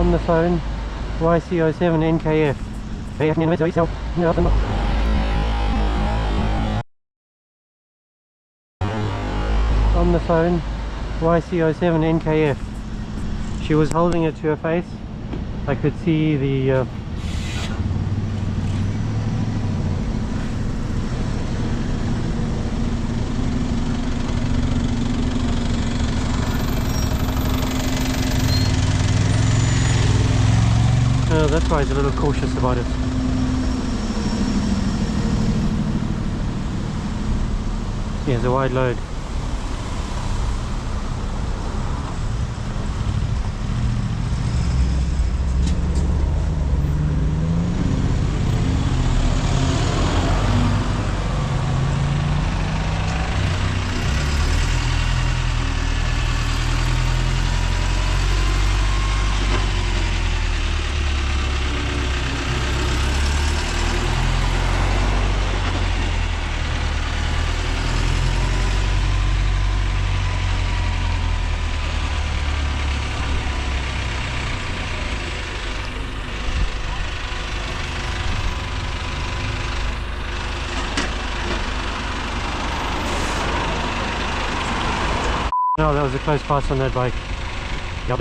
On the phone, YC07NKF KV11RYN On the phone, YC07NKF. She was holding it to her face. I could see the oh, that's why he's a little cautious about it. Yeah, it's a wide load. No, that was a close pass on that bike. No,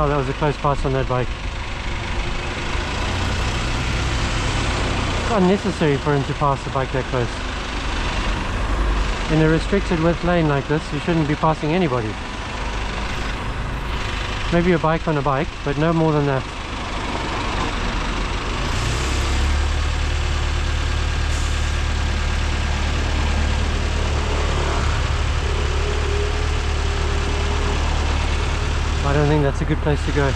that was a close pass on that bike. It's unnecessary for him to pass the bike that close. In a restricted width lane like this, you shouldn't be passing anybody. Maybe a bike on a bike, but no more than that. I don't think that's a good place to go.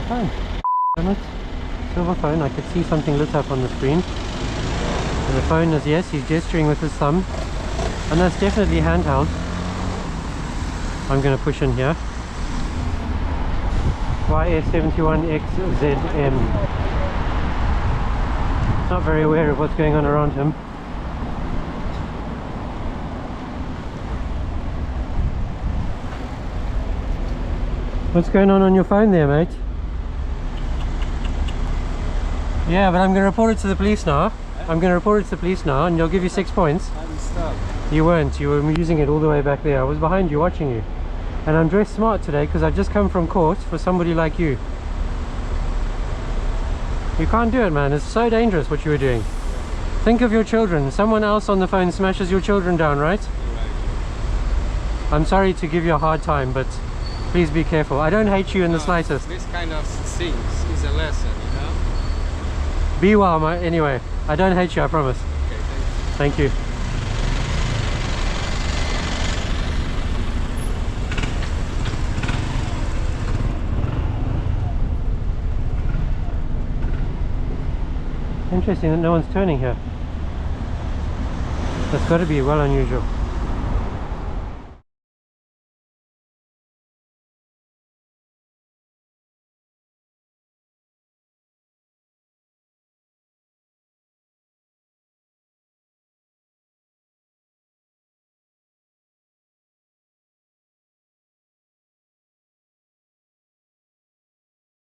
Phone. Silver phone. I could see something lit up on the screen. And the phone is, yes, he's gesturing with his thumb. And that's definitely handheld. I'm going to push in here. YS71XZM. Not very aware of what's going on around him. What's going on your phone there, mate? Yeah, but I'm going to report it to the police now. I'm going to report it to the police now and they'll give you 6 points. I didn't stop. You weren't. You were using it all the way back there. I was behind you watching you. And I'm dressed smart today because I've just come from court for somebody like you. You can't do it, man. It's so dangerous what you were doing. Think of your children. Someone else on the phone smashes your children down, right? I'm sorry to give you a hard time, but please be careful. I don't hate you in the slightest. This kind of things is a lesson, you know? Be well, mate. Anyway, I don't hate you, I promise. Okay, thank you. Interesting that no one's turning here. That's got to be well unusual.